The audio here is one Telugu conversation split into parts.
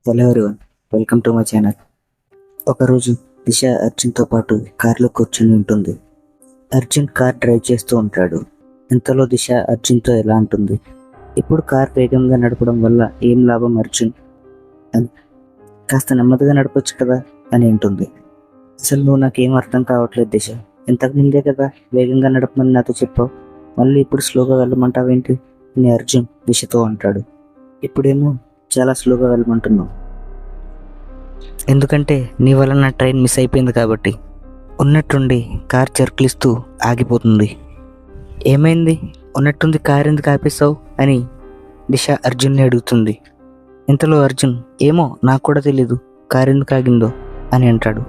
Hello everyone, welcome to my channel. ఒకరోజు దిశ అర్జున్తో పాటు కార్లో కూర్చుని ఉంటుంది. అర్జున్ కార్ డ్రైవ్ చేస్తూ ఉంటాడు. ఇంతలో దిశ అర్జున్తో ఎలా అంటుంది, ఇప్పుడు కార్ వేగంగా నడపడం వల్ల ఏం లాభం అర్జున్ అని, కాస్త నెమ్మదిగా నడపొచ్చు కదా అని అంటుంది. అసలు నువ్వు నాకేం అర్థం కావట్లేదు దిశ, ఇంతకు ముందే కదా వేగంగా నడపమని నాతో చెప్పావు, మళ్ళీ ఇప్పుడు స్లోగా వెళ్ళమంటావేంటి అని అర్జున్ దిశతో అంటాడు. ఇప్పుడేమో చాలా స్లోగా వెళ్ళమంటున్నావు, ఎందుకంటే నీ వల్ల నా ట్రైన్ మిస్ అయిపోయింది కాబట్టి. ఉన్నట్టుండి కార్ చెర్కులిస్తూ ఆగిపోతుంది. ఏమైంది, ఉన్నట్టుంది కార్ ఎందుకు ఆపేసావు అని దిశ అర్జున్ని అడుగుతుంది. ఇంతలో అర్జున్, ఏమో నాకు కూడా తెలీదు కార్ ఎందుకు ఆగిందో అని అంటాడు.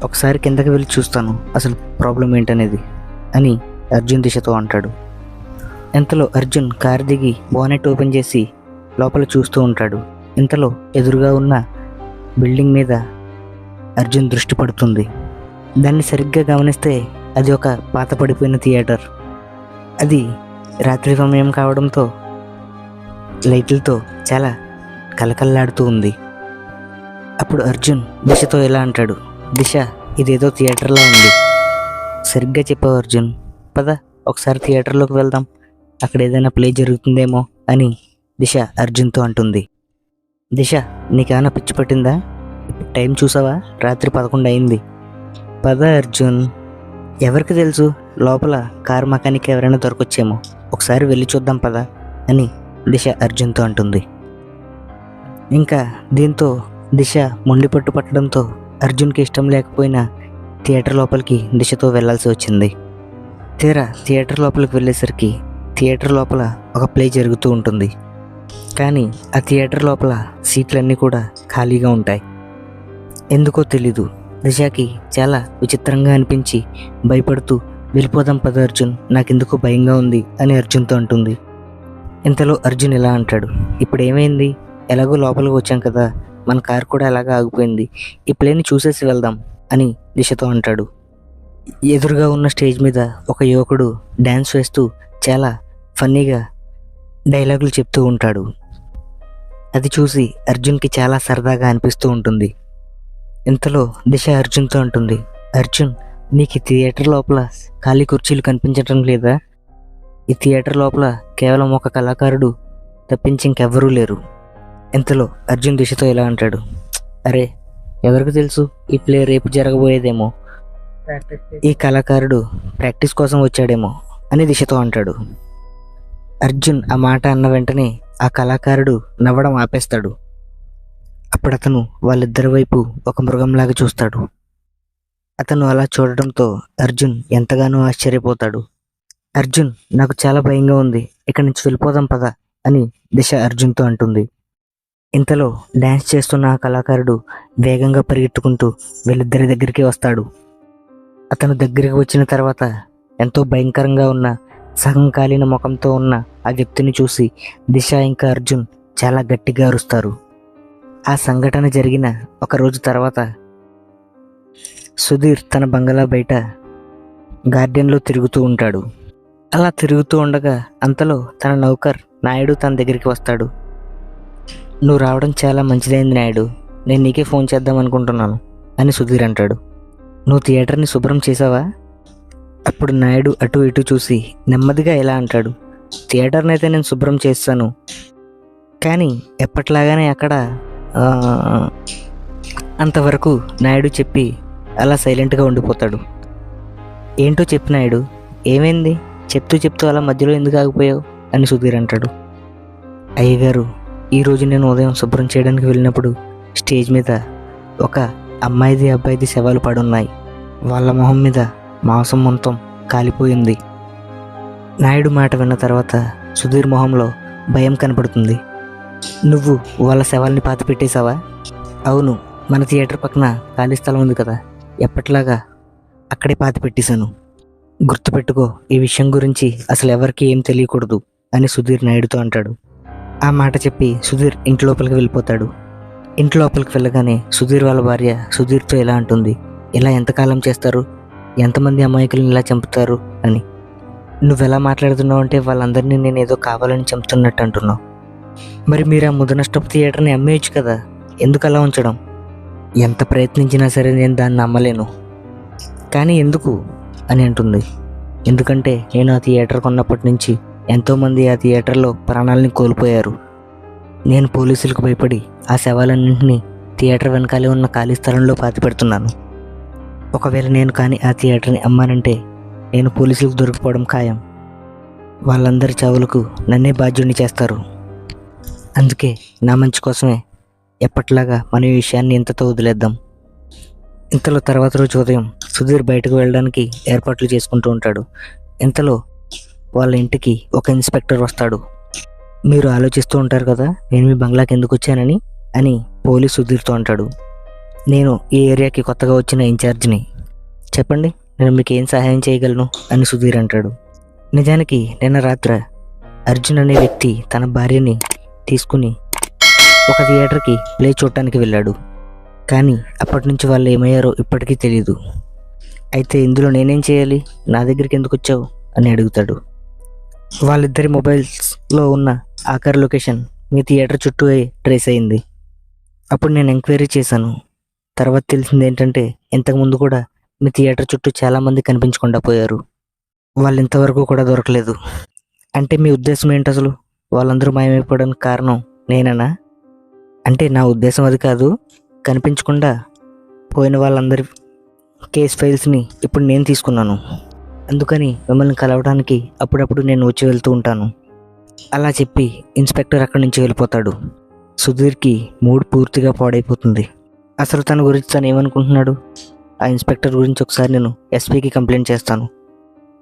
ఒకసారి కిందకి వెళ్ళి చూస్తాను అసలు ప్రాబ్లం ఏంటనేది అని అర్జున్ దిశతో అంటాడు. ఇంతలో అర్జున్ కార్ దిగి బోనెట్ ఓపెన్ చేసి లోపల చూస్తూ ఉంటాడు. ఇంతలో ఎదురుగా ఉన్న బిల్డింగ్ మీద అర్జున్ దృష్టి పడుతుంది. దాన్ని సరిగ్గా గమనిస్తే అది ఒక పాత పడిపోయిన థియేటర్. అది రాత్రి సమయం కావడంతో లైట్లతో చాలా కలకల్లాడుతూ ఉంది. అప్పుడు అర్జున్ దిశతో ఎలా అంటాడు, దిశ ఇదేదో థియేటర్లా ఉంది. సరిగ్గా చెప్పావు అర్జున్, పద ఒకసారి థియేటర్లోకి వెళ్దాం, అక్కడ ఏదైనా ప్లే జరుగుతుందేమో అని దిశ అర్జున్తో అంటుంది. దిశ, నీకేమైనా పిచ్చి పట్టిందా? ఇప్పుడు టైం చూసావా, రాత్రి 11 అయింది. పద అర్జున్, ఎవరికి తెలుసు లోపల కార్ మెకానిక్ ఎవరైనా దొరకొచ్చేమో, ఒకసారి వెళ్ళి చూద్దాం పద అని దిశ అర్జున్తో అంటుంది. ఇంకా దీంతో దిశ మొండి పట్టు పట్టడంతో అర్జున్కి ఇష్టం లేకపోయినా థియేటర్ లోపలికి దిశతో వెళ్ళాల్సి వచ్చింది. తీరా థియేటర్ లోపలికి వెళ్ళేసరికి థియేటర్ లోపల ఒక ప్లే జరుగుతూ ఉంటుంది. కానీ ఆ థియేటర్ లోపల సీట్లన్నీ కూడా ఖాళీగా ఉంటాయి. ఎందుకో తెలీదు, దిశకి చాలా విచిత్రంగా అనిపించి భయపడుతూ వెళ్ళిపోదాం పద అర్జున్, నాకెందుకో భయంగా ఉంది అని అర్జున్తో అంటుంది. ఇంతలో అర్జున్ ఇలా అంటాడు, ఇప్పుడు ఏమైంది, ఎలాగో లోపలికి వచ్చాం కదా, మన కార్ కూడా అలాగా ఆగిపోయింది, ఈ ప్లేని చూసేసి వెళ్దాం అని దిశతో అంటాడు. ఎదురుగా ఉన్న స్టేజ్ మీద ఒక యువకుడు డ్యాన్స్ వేస్తూ చాలా ఫన్నీగా డైలాగులు చెప్తూ ఉంటాడు. అది చూసి అర్జున్కి చాలా సరదాగా అనిపిస్తూ ఉంటుంది. ఇంతలో దిశ అర్జున్తో అంటుంది, అర్జున్ నీకు ఈ థియేటర్ లోపల ఖాళీ కుర్చీలు కనిపించటం లేదా? ఈ థియేటర్ లోపల కేవలం ఒక కళాకారుడు తప్పించి ఇంకెవ్వరూ లేరు. ఇంతలో అర్జున్ దిశతో ఇలా అంటాడు, అరే ఎవరికి తెలుసు, ఈ ప్లే రేపు జరగబోయేదేమో, ఈ కళాకారుడు ప్రాక్టీస్ కోసం వచ్చాడేమో అని దిశతో అంటాడు. అర్జున్ ఆ మాట అన్న వెంటనే ఆ కళాకారుడు నవ్వడం ఆపేస్తాడు. అప్పుడు అతను వాళ్ళిద్దరి వైపు ఒక మృగంలాగా చూస్తాడు. అతను అలా చూడడంతో అర్జున్ ఎంతగానో ఆశ్చర్యపోతాడు. అర్జున్, నాకు చాలా భయంగా ఉంది, ఇక్కడి నుంచి వెళ్ళిపోదాం పద అని దిశ అర్జున్తో అంటుంది. ఇంతలో డ్యాన్స్ చేస్తున్న ఆ కళాకారుడు వేగంగా పరిగెత్తుకుంటూ వీళ్ళిద్దరి దగ్గరికి వస్తాడు. అతను దగ్గరికి వచ్చిన తర్వాత ఎంతో భయంకరంగా ఉన్న సగం కాలిన ముఖంతో ఉన్న ఆ వ్యక్తిని చూసి దిశ ఇంకా అర్జున్ చాలా గట్టిగా అరుస్తారు. ఆ సంఘటన జరిగిన ఒక రోజు తర్వాత సుధీర్ తన బంగళా బయట గార్డెన్లో తిరుగుతూ ఉంటాడు. అలా తిరుగుతూ ఉండగా అంతలో తన నౌకర్ నాయుడు తన దగ్గరికి వస్తాడు. నువ్వు రావడం చాలా మంచిదైంది నాయుడు, నేను నీకే ఫోన్ చేద్దాం అనుకుంటున్నాను అని సుధీర్ అంటాడు. నువ్వు థియేటర్ని శుభ్రం చేసావా? అప్పుడు నాయుడు అటు ఇటు చూసి నెమ్మదిగా ఎలా అంటాడు, థియేటర్ని అయితే నేను శుభ్రం చేస్తాను, కానీ ఎప్పట్లాగానే అక్కడ అంతవరకు నాయుడు చెప్పి అలా సైలెంట్గా ఉండిపోతాడు. ఏంటో చెప్పు నాయుడు, ఏమైంది, చెప్తూ అలా మధ్యలో ఎందుకు ఆగిపోయావు అని సుధీర్ అంటాడు. అయ్యగారు, ఈరోజు నేను ఉదయం శుభ్రం చేయడానికి వెళ్ళినప్పుడు స్టేజ్ మీద ఒక అమ్మాయిది అబ్బాయిది శవాలు పడున్నాయి, వాళ్ళ మొహం మీద మాంసం మొత్తం కాలిపోయింది. నాయుడు మాట విన్న తర్వాత సుధీర్ మొహంలో భయం కనపడుతుంది. నువ్వు వాళ్ళ శవాల్ని పాతి పెట్టేశావా? అవును, మన థియేటర్ పక్కన ఖాళీ స్థలం ఉంది కదా, ఎప్పట్లాగా అక్కడే పాతి పెట్టేశాను, గుర్తుపెట్టుకో, ఈ విషయం గురించి అసలు ఎవరికి ఏం తెలియకూడదు అని సుధీర్ నాయుడుతో అంటాడు. ఆ మాట చెప్పి సుధీర్ ఇంటి లోపలికి వెళ్ళిపోతాడు. ఇంటి లోపలికి వెళ్ళగానే సుధీర్ వాళ్ళ భార్య సుధీర్తో ఎలా అంటుంది, ఇలా ఎంతకాలం చేస్తారు, ఎంతమంది అమాయకులను ఇలా చంపుతారు అని. నువ్వెలా మాట్లాడుతున్నావు అంటే వాళ్ళందరినీ నేను ఏదో కావాలని చంపుతున్నట్టు అంటున్నావు. మరి మీరు ఆ ముదనష్టపు థియేటర్ని అమ్మేయచ్చు కదా, ఎందుకు అలా ఉంచడం? ఎంత ప్రయత్నించినా సరే నేను దాన్ని నమ్మలేను. కానీ ఎందుకు అని అంటుంది. ఎందుకంటే నేను ఆ థియేటర్ కొన్నప్పటి నుంచి ఎంతోమంది ఆ థియేటర్లో ప్రాణాలని కోల్పోయారు. నేను పోలీసులకు భయపడి ఆ శవాలన్నింటినీ థియేటర్ వెనకాలే ఉన్న ఖాళీ స్థలంలో పాతిపెడుతున్నాను. ఒకవేళ నేను కానీ ఆ థియేటర్ని అమ్మానంటే నేను పోలీసులకు దొరికిపోవడం ఖాయం. వాళ్ళందరి చావులకు నన్నే బాధ్యుడిని చేస్తారు. అందుకే నా మంచి కోసమే ఎప్పట్లాగా మన ఈ విషయాన్ని ఇంతతో వదిలేద్దాం. ఇంతలో తర్వాత రోజు ఉదయం సుధీర్ బయటకు వెళ్ళడానికి ఏర్పాట్లు చేసుకుంటూ ఉంటాడు. ఇంతలో వాళ్ళ ఇంటికి ఒక ఇన్స్పెక్టర్ వస్తాడు. మీరు ఆలోచిస్తూ ఉంటారు కదా నేను మీ బంగ్లాకి ఎందుకు వచ్చానని అని పోలీస్ సుధీర్తో అంటాడు. నేను ఈ ఏరియాకి కొత్తగా వచ్చిన ఇన్ఛార్జిని. చెప్పండి, నేను మీకు ఏం సహాయం చేయగలను అని సుధీర్ అంటాడు. నిజానికి నిన్న రాత్రి అర్జున్ అనే వ్యక్తి తన భార్యని తీసుకుని ఒక థియేటర్కి ప్లే చూడటానికి వెళ్ళాడు. కానీ అప్పటి నుంచి వాళ్ళు ఏమయ్యారో ఇప్పటికీ తెలియదు. అయితే ఇందులో నేనేం చేయాలి, నా దగ్గరికి ఎందుకు వచ్చావు అని అడుగుతాడు. వాళ్ళిద్దరి మొబైల్స్లో ఉన్న ఆఖరి లొకేషన్ మీ థియేటర్ చుట్టూ ట్రేస్ అయింది. అప్పుడు నేను ఎంక్వైరీ చేశాను. తర్వాత తెలిసింది ఏంటంటే ఇంతకుముందు కూడా మీ థియేటర్ చుట్టూ చాలామంది కనిపించకుండా పోయారు. వాళ్ళు ఇంతవరకు కూడా దొరకలేదు. అంటే మీ ఉద్దేశం ఏంటి అసలు? వాళ్ళందరూ మాయమైపోవడానికి కారణం నేనేనా? అంటే నా ఉద్దేశం అది కాదు. కనిపించకుండా పోయిన వాళ్ళందరి కేస్ ఫైల్స్ని ఇప్పుడు నేను తీసుకున్నాను. అందుకని మిమ్మల్ని కలవడానికి అప్పుడప్పుడు నేను వచ్చి వెళ్తూ ఉంటాను. అలా చెప్పి ఇన్స్పెక్టర్ అక్కడి నుంచి వెళ్ళిపోతాడు. సుధీర్కి మూడ్ పూర్తిగా పాడైపోతుంది. అసలు తన గురించి తను ఏమనుకుంటున్నాడు? ఆ ఇన్స్పెక్టర్ గురించి ఒకసారి నేను ఎస్పీకి కంప్లైంట్ చేస్తాను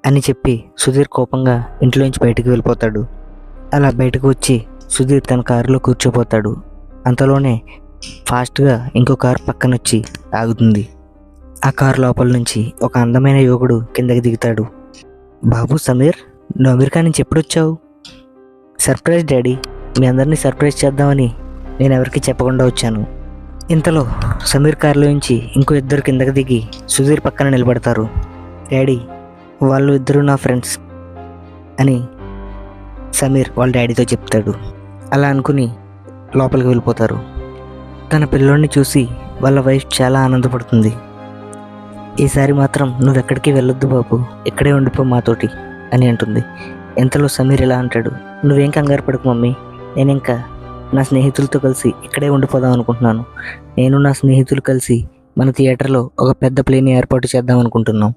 అని చెప్పి సుధీర్ కోపంగా ఇంట్లోంచి బయటకు వెళ్ళిపోతాడు. అలా బయటకు వచ్చి సుధీర్ తన కారులో కూర్చోపోతాడు. అంతలోనే ఫాస్ట్గా ఇంకో కారు పక్కన వచ్చి ఆగుతుంది. ఆ కారు లోపల నుంచి ఒక అందమైన యువకుడు కిందకి దిగుతాడు. బాబు సమీర్, నువ్వు అమెరికా నుంచి ఎప్పుడు వచ్చావు? సర్ప్రైజ్ డాడీ, మీ అందరినీ సర్ప్రైజ్ చేద్దామని నేను ఎవరికి చెప్పకుండా వచ్చాను. ఇంతలో సమీర్ కారులో నుంచి ఇంకో ఇద్దరు కిందకి దిగి సుధీర్ పక్కన నిలబడతారు. డాడీ, వాళ్ళు ఇద్దరు నా ఫ్రెండ్స్ అని సమీర్ వాళ్ళ డాడీతో చెప్తాడు. అలా అనుకుని లోపలికి వెళ్ళిపోతారు. తన పిల్లోడిని చూసి వాళ్ళ వైఫ్ చాలా ఆనందపడుతుంది. ఈసారి మాత్రం నువ్వెక్కడికి వెళ్ళొద్దు బాబు, ఇక్కడే ఉండిపో మాతోటి అని అంటుంది. ఇంతలో సమీర్ ఇలా అంటాడు, నువ్వేం కంగారు పడకు మమ్మీ, నేను ఇంకా నా స్నేహితులతో కలిసి ఇక్కడే ఉండిపోదాం అనుకుంటున్నాను. నేను నా స్నేహితులు కలిసి మన థియేటర్లో ఒక పెద్ద ప్లేని ఏర్పాటు చేద్దాం అనుకుంటున్నాం.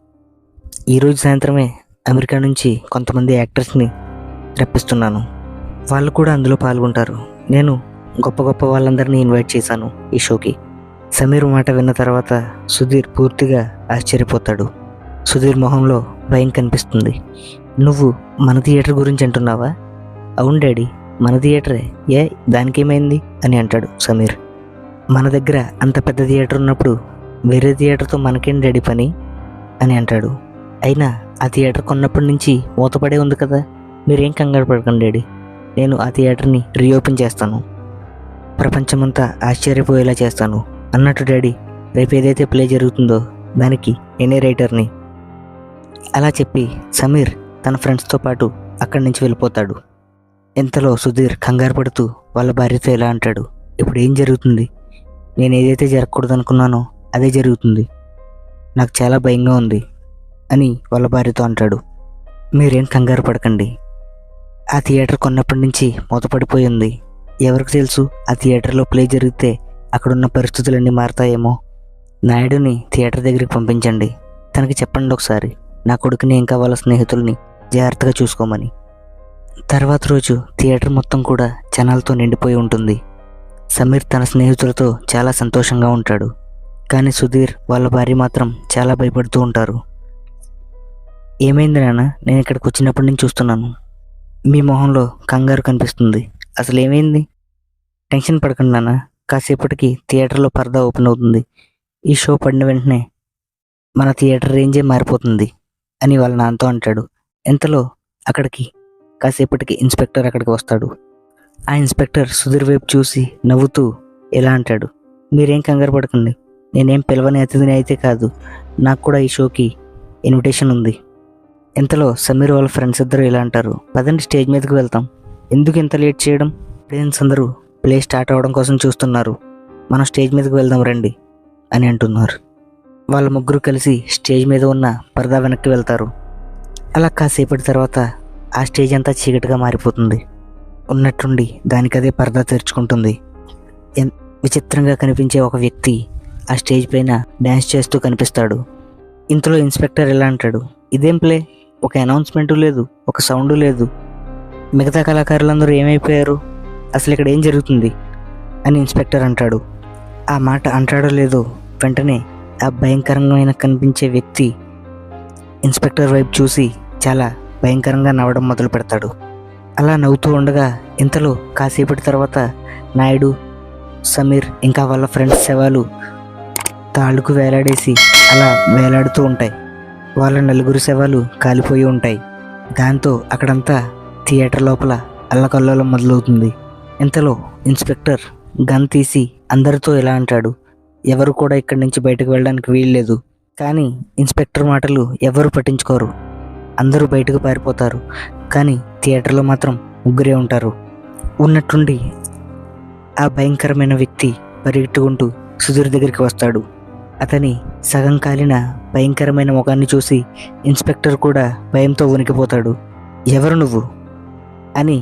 ఈరోజు సాయంత్రమే అమెరికా నుంచి కొంతమంది యాక్టర్స్ని రప్పిస్తున్నాను. వాళ్ళు కూడా అందులో పాల్గొంటారు. నేను గొప్ప గొప్ప వాళ్ళందరినీ ఇన్వైట్ చేశాను ఈ షోకి. సమీర్ మాట విన్న తర్వాత సుధీర్ పూర్తిగా ఆశ్చర్యపోతాడు. సుధీర్ మొహంలో భయం కనిపిస్తుంది. నువ్వు మన థియేటర్ గురించి అంటున్నావా? అవును డాడీ, మన థియేటరే. ఏ దానికేమైంది అని అంటాడు సమీర్. మన దగ్గర అంత పెద్ద థియేటర్ ఉన్నప్పుడు వేరే థియేటర్తో మనకేం డాడీ పని అని అంటాడు. అయినా ఆ థియేటర్ కొన్నప్పటి నుంచి మూతపడే ఉంది కదా, మీరేం కంగారు పడకండి డాడీ, నేను ఆ థియేటర్ని రీఓపెన్ చేస్తాను, ప్రపంచమంతా ఆశ్చర్యపోయేలా చేస్తాను అన్నట్టు డాడీ, రేపు ఏదైతే ప్లే జరుగుతుందో దానికి నేనే రైటర్ని. అలా చెప్పి సమీర్ తన ఫ్రెండ్స్తో పాటు అక్కడి నుంచి వెళ్ళిపోతాడు. ఇంతలో సుధీర్ కంగారు పడుతూ వాళ్ళ భార్యతో ఇలా అంటాడు, ఇప్పుడు ఏం జరుగుతుంది? నేను ఏదైతే జరగకూడదు అనుకున్నానో అదే జరుగుతుంది, నాకు చాలా భయంగా ఉంది అని వాళ్ళ భార్యతో అంటాడు. మీరేం కంగారు పడకండి, ఆ థియేటర్ కొన్నప్పటి నుంచి మూతపడిపోయి ఉంది. ఎవరికి తెలుసు, ఆ థియేటర్లో ప్లే జరిగితే అక్కడున్న పరిస్థితులన్నీ మారుతాయేమో. నాయుడుని థియేటర్ దగ్గరికి పంపించండి, తనకి చెప్పండి ఒకసారి నా కొడుకుని ఇంకా వాళ్ళ స్నేహితుల్ని జాగ్రత్తగా చూసుకోమని. తర్వాత రోజు థియేటర్ మొత్తం కూడా జనాలతో నిండిపోయి ఉంటుంది. సమీర్ తన స్నేహితులతో చాలా సంతోషంగా ఉంటాడు. కానీ సుధీర్ వాళ్ళ భార్య మాత్రం చాలా భయపడుతూ ఉంటారు. ఏమైంది నాన్న, నేను ఇక్కడికి వచ్చినప్పటి నుంచి చూస్తున్నాను, మీ మొహంలో కంగారు కనిపిస్తుంది, అసలు ఏమైంది? టెన్షన్ పడకండి నాన్న, కాసేపటికి థియేటర్లో పరదా ఓపెన్ అవుతుంది. ఈ షో పడిన వెంటనే మన థియేటర్ రేంజే మారిపోతుంది అని వాళ్ళ నాన్నతో అంటాడు. ఇంతలో అక్కడికి కాసేపటికి ఇన్స్పెక్టర్ అక్కడికి వస్తాడు. ఆ ఇన్స్పెక్టర్ సుధీర్ వైపు చూసి నవ్వుతూ ఎలా అంటాడు, మీరేం కంగారు పడకండి, నేనేం పిలవని అతిథిని అయితే కాదు, నాకు కూడా ఈ షోకి ఇన్విటేషన్ ఉంది. ఇంతలో సమీర్ వాళ్ళ ఫ్రెండ్స్ ఇద్దరు ఇలా అంటారు, పదండి స్టేజ్ మీదకి వెళ్తాం, ఎందుకు ఇంత లేట్ చేయడం, ఫ్రెండ్స్ అందరూ ప్లే స్టార్ట్ అవ్వడం కోసం చూస్తున్నారు మనం స్టేజ్ మీదకి వెళ్దాం రండి అని అంటున్నారు. వాళ్ళ ముగ్గురు కలిసి స్టేజ్ మీద ఉన్న పరదా వెనక్కి వెళ్తారు. అలా కాసేపటి తర్వాత ఆ స్టేజ్ అంతా చీకటిగా మారిపోతుంది. ఉన్నట్టుండి దానికదే పరదా తెరుచుకుంటుంది. విచిత్రంగా కనిపించే ఒక వ్యక్తి ఆ స్టేజ్ పైన డ్యాన్స్ చేస్తూ కనిపిస్తాడు. ఇంతలో ఇన్స్పెక్టర్ ఎలా అంటాడు, ఇదేం ప్లే, ఒక అనౌన్స్మెంటు లేదు, ఒక సౌండు లేదు, మిగతా కళాకారులందరూ ఏమైపోయారు, అసలు ఇక్కడ ఏం జరుగుతుంది అని ఇన్స్పెక్టర్ అంటాడు. ఆ మాట అంటాడో లేదో వెంటనే ఆ భయంకరంగా కనిపించే వ్యక్తి ఇన్స్పెక్టర్ వైపు చూసి చాలా భయంకరంగా నవ్వడం మొదలు పెడతాడు. అలా నవ్వుతూ ఉండగా ఇంతలో కాసేపటి తర్వాత నాయుడు, సమీర్ ఇంకా వాళ్ళ ఫ్రెండ్స్ శవాలు తాళ్ళకు వేలాడేసి అలా వేలాడుతూ ఉంటాయి. వాళ్ళ నలుగురు శవాలు కాలిపోయి ఉంటాయి. దాంతో అక్కడంతా థియేటర్ లోపల అల్లకల్లోలం మొదలవుతుంది. ఇంతలో ఇన్స్పెక్టర్ గన్ తీసి అందరితో ఇలా అంటాడు, ఎవరు కూడా ఇక్కడి నుంచి బయటకు వెళ్ళడానికి వీల్లేదు. కానీ ఇన్స్పెక్టర్ మాటలు ఎవరు పట్టించుకోరు. అందరూ బయటకు పారిపోతారు. కానీ థియేటర్లో మాత్రం ముగ్గురే ఉంటారు. ఉన్నట్టుండి ఆ భయంకరమైన వ్యక్తి పరిగెట్టుకుంటూ సుధీర్ దగ్గరికి వస్తాడు. అతని సగం కాలిన భయంకరమైన ముఖాన్ని చూసి ఇన్స్పెక్టర్ కూడా భయంతో వణికిపోతాడు. ఎవరు నువ్వు అని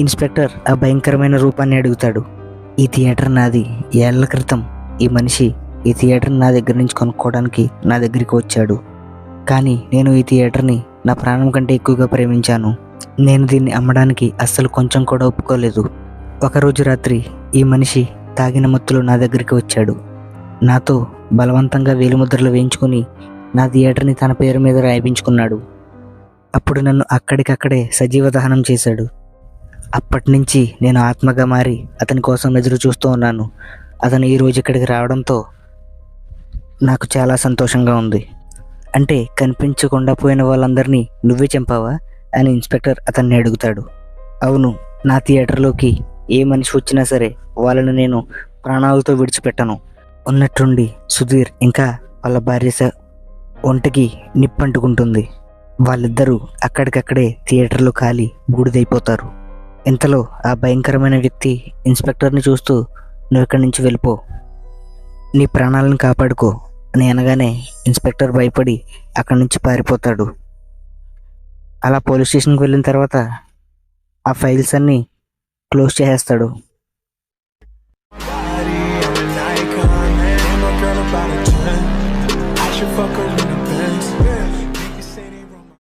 ఇన్స్పెక్టర్ ఆ భయంకరమైన రూపాన్ని అడుగుతాడు. ఈ థియేటర్ నాది. ఏళ్ల క్రితం ఈ మనిషి ఈ థియేటర్ని నా దగ్గర నుంచి కొనుక్కోవడానికి నా దగ్గరికి వచ్చాడు. కానీ నేను ఈ థియేటర్ని నా ప్రాణం కంటే ఎక్కువగా ప్రేమించాను. నేను దీన్ని అమ్మడానికి అస్సలు కొంచెం కూడా ఒప్పుకోలేదు. ఒకరోజు రాత్రి ఈ మనిషి తాగిన మత్తులో నా దగ్గరికి వచ్చాడు. నాతో బలవంతంగా వేలిముద్రలు వేయించుకుని నా థియేటర్ని తన పేరు మీద రాయించుకున్నాడు. అప్పుడు నన్ను అక్కడికక్కడే సజీవ దహనం చేశాడు. అప్పటి నుంచి నేను ఆత్మగా మారి అతని కోసం ఎదురు చూస్తూ ఉన్నాను. అతను ఈరోజు ఇక్కడికి రావడంతో నాకు చాలా సంతోషంగా ఉంది. అంటే కనిపించకుండా పోయిన వాళ్ళందరినీ నువ్వే చంపావా అని ఇన్స్పెక్టర్ అతన్ని అడుగుతాడు. అవును, నా థియేటర్లోకి ఏ మనిషి వచ్చినా సరే వాళ్ళని నేను ప్రాణాలతో విడిచిపెట్టను. ఉన్నట్టుండి సుధీర్ ఇంకా వాళ్ళ భార్య ఒంటికి నిప్పంటుకుంటుంది. వాళ్ళిద్దరూ అక్కడికక్కడే థియేటర్లో కాలి బూడిదైపోతారు. ఇంతలో ఆ భయంకరమైన వ్యక్తి ఇన్స్పెక్టర్ని చూస్తూ, నువ్వు ఇక్కడి నుంచి వెళ్ళిపో, నీ ప్రాణాలను కాపాడుకో అని అనగానే ఇన్స్పెక్టర్ భయపడి అక్కడి నుంచి పారిపోతాడు. అలా పోలీస్ స్టేషన్కి వెళ్ళిన తర్వాత ఆ ఫైల్స్ అన్నీ క్లోజ్ చేసేస్తాడు.